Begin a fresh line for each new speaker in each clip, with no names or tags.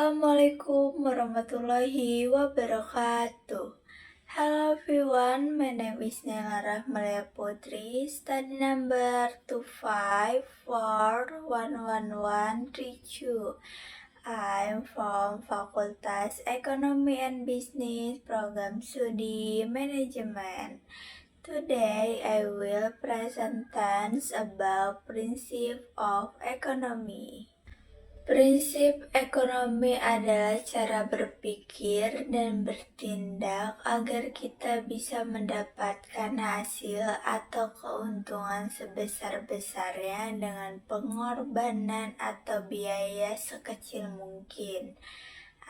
Assalamualaikum warahmatullahi wabarakatuh. Hello everyone, my name is Nela Rahmalia Putri, study number 2541132. I'm from Fakultas Ekonomi and Business, Program Studi Management. Today I will present about principle of economy. Prinsip ekonomi adalah cara berpikir dan bertindak agar kita bisa mendapatkan hasil atau keuntungan sebesar-besarnya dengan pengorbanan atau biaya sekecil mungkin.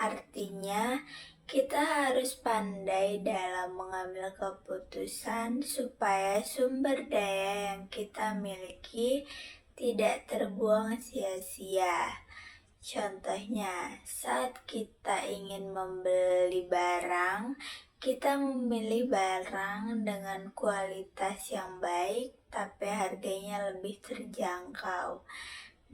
Artinya, kita harus pandai dalam mengambil keputusan supaya sumber daya yang kita miliki tidak terbuang sia-sia. Contohnya, saat kita ingin membeli barang, kita memilih barang dengan kualitas yang baik, tapi harganya lebih terjangkau.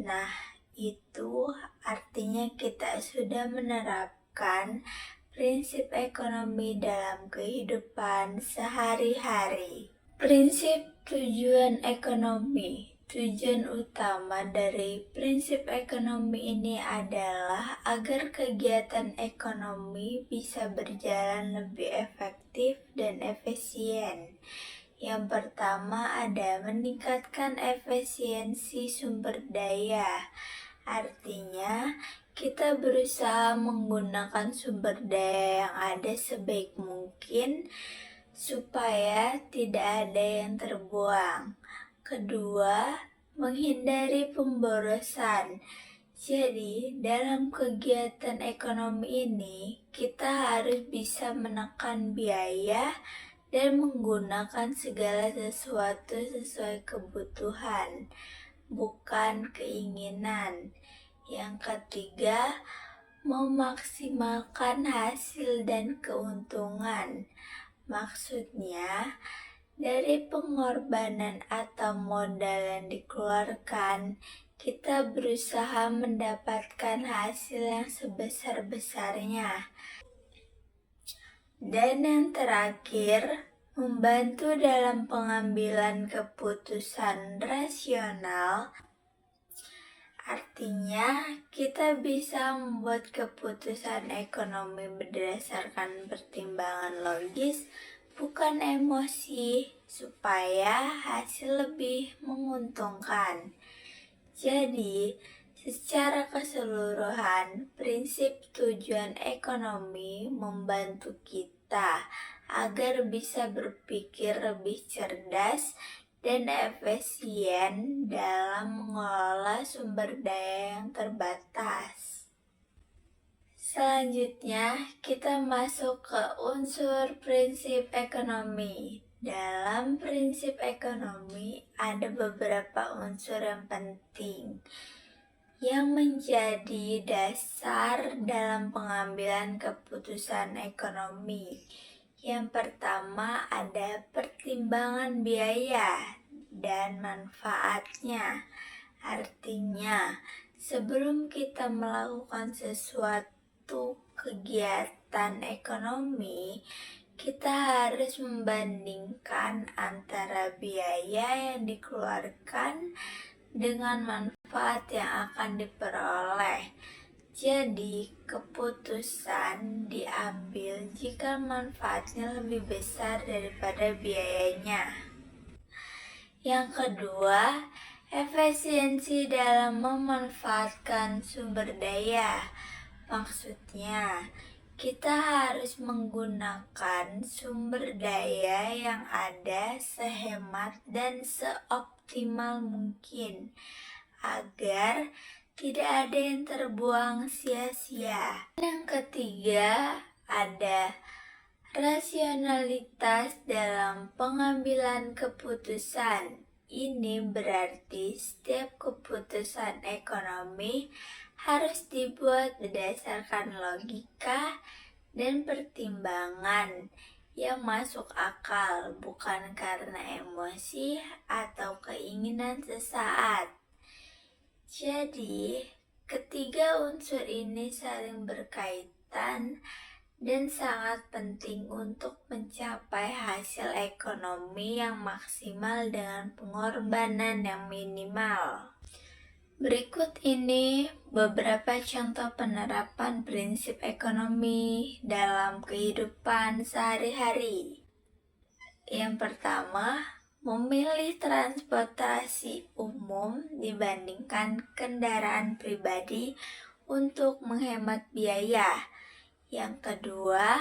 Nah, itu artinya kita sudah menerapkan prinsip ekonomi dalam kehidupan sehari-hari. Prinsip tujuan ekonomi. Tujuan utama dari prinsip ekonomi ini adalah agar kegiatan ekonomi bisa berjalan lebih efektif dan efisien. Yang pertama ada meningkatkan efisiensi sumber daya. Artinya, kita berusaha menggunakan sumber daya yang ada sebaik mungkin supaya tidak ada yang terbuang. Kedua, menghindari pemborosan. Jadi, dalam kegiatan ekonomi ini, kita harus bisa menekan biaya dan menggunakan segala sesuatu sesuai kebutuhan, bukan keinginan. Yang ketiga, memaksimalkan hasil dan keuntungan. Maksudnya, dari pengorbanan atau modal yang dikeluarkan, kita berusaha mendapatkan hasil yang sebesar-besarnya. Dan yang terakhir, membantu dalam pengambilan keputusan rasional. Artinya, kita bisa membuat keputusan ekonomi berdasarkan pertimbangan logis, bukan emosi, supaya hasil lebih menguntungkan. Jadi, secara keseluruhan, prinsip tujuan ekonomi membantu kita agar bisa berpikir lebih cerdas dan efisien dalam mengelola sumber daya yang terbatas. Selanjutnya, kita masuk ke unsur prinsip ekonomi. Dalam prinsip ekonomi, ada beberapa unsur yang penting yang menjadi dasar dalam pengambilan keputusan ekonomi. Yang pertama ada pertimbangan biaya dan manfaatnya. Artinya, sebelum kita melakukan sesuatu kegiatan ekonomi, kita harus membandingkan antara biaya yang dikeluarkan dengan manfaat yang akan diperoleh. Jadi, keputusan diambil jika manfaatnya lebih besar daripada biayanya. Yang kedua, efisiensi dalam memanfaatkan sumber daya. Maksudnya, kita harus menggunakan sumber daya yang ada sehemat dan seoptimal mungkin agar tidak ada yang terbuang sia-sia. Yang ketiga, ada rasionalitas dalam pengambilan keputusan. Ini berarti setiap keputusan ekonomi harus dibuat berdasarkan logika dan pertimbangan yang masuk akal, bukan karena emosi atau keinginan sesaat. Jadi, Ketiga unsur ini saling berkaitan dan sangat penting untuk mencapai hasil ekonomi yang maksimal dengan pengorbanan yang minimal. Berikut ini beberapa contoh penerapan prinsip ekonomi dalam kehidupan sehari-hari. Yang pertama, memilih transportasi umum dibandingkan kendaraan pribadi untuk menghemat biaya. Yang kedua,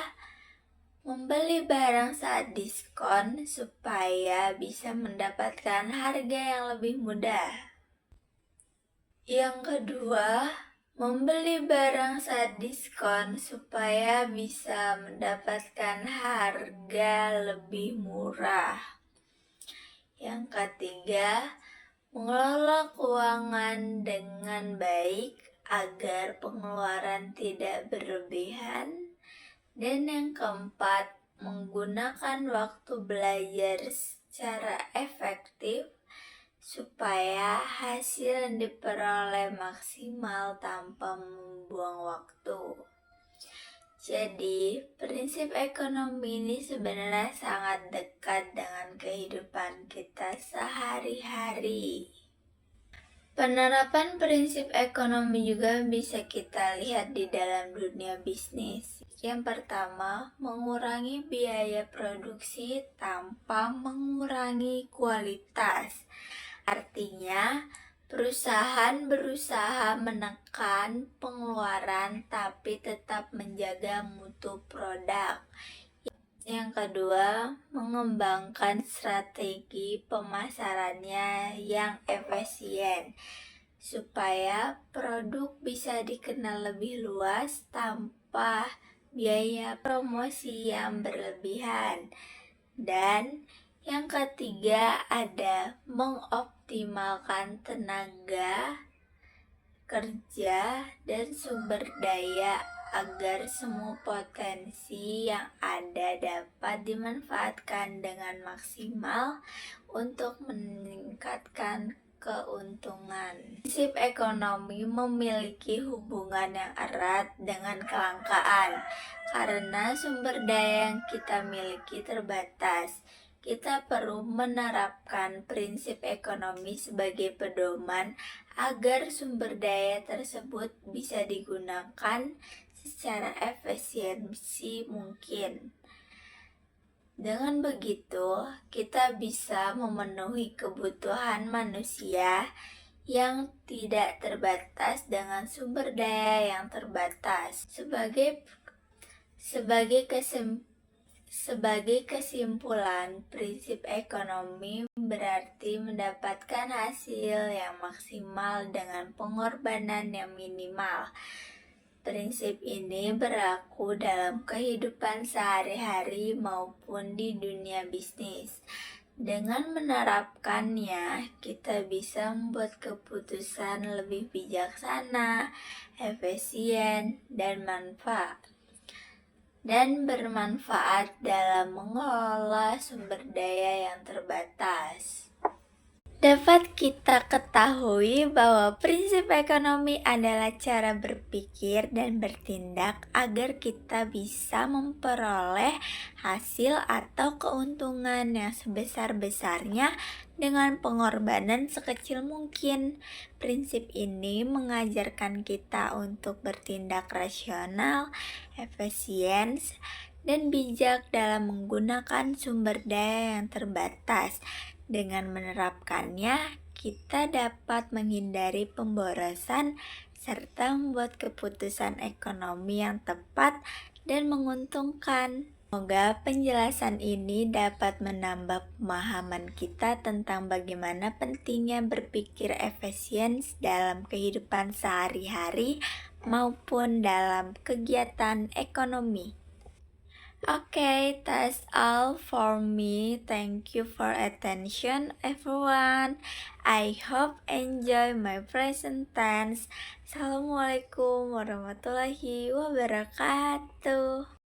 membeli barang saat diskon supaya bisa mendapatkan harga yang lebih mudah. Yang kedua, membeli barang saat diskon supaya bisa mendapatkan harga lebih murah. Yang ketiga, mengelola keuangan dengan baik agar pengeluaran tidak berlebihan. Dan yang keempat, menggunakan waktu belajar secara efektif supaya hasil yang diperoleh maksimal tanpa membuang waktu. Jadi, prinsip ekonomi ini sebenarnya sangat dekat dengan kehidupan kita sehari-hari. Penerapan prinsip ekonomi juga bisa kita lihat di dalam dunia bisnis. Yang pertama, mengurangi biaya produksi tanpa mengurangi kualitas. Artinya, perusahaan berusaha menekan pengeluaran tapi tetap menjaga mutu produk. Yang kedua, mengembangkan strategi pemasarannya yang efisien supaya produk bisa dikenal lebih luas tanpa biaya promosi yang berlebihan. Dan yang ketiga ada mengoptimalkan tenaga kerja dan sumber daya agar semua potensi yang ada dapat dimanfaatkan dengan maksimal untuk meningkatkan keuntungan. Prinsip ekonomi memiliki hubungan yang erat dengan kelangkaan karena sumber daya yang kita miliki terbatas. Kita perlu menerapkan prinsip ekonomi sebagai pedoman agar sumber daya tersebut bisa digunakan secara efisiensi mungkin. Dengan begitu, kita bisa memenuhi kebutuhan manusia yang tidak terbatas dengan sumber daya yang terbatas. Sebagai kesimpulan, prinsip ekonomi berarti mendapatkan hasil yang maksimal dengan pengorbanan yang minimal. Prinsip ini berlaku dalam kehidupan sehari-hari maupun di dunia bisnis. Dengan menerapkannya, kita bisa membuat keputusan lebih bijaksana, efisien, dan bermanfaat dalam mengelola sumber daya yang terbatas. Dapat kita ketahui bahwa prinsip ekonomi adalah cara berpikir dan bertindak agar kita bisa memperoleh hasil atau keuntungan yang sebesar-besarnya dengan pengorbanan sekecil mungkin. Prinsip ini mengajarkan kita untuk bertindak rasional, efisien, dan bijak dalam menggunakan sumber daya yang terbatas. Dengan menerapkannya, kita dapat menghindari pemborosan serta membuat keputusan ekonomi yang tepat dan menguntungkan. Semoga penjelasan ini dapat menambah pemahaman kita tentang bagaimana pentingnya berpikir efisien dalam kehidupan sehari-hari maupun dalam kegiatan ekonomi. Okay, that's all for me. Thank you for attention, everyone. I hope enjoy my present tense. Assalamualaikum warahmatullahi wabarakatuh.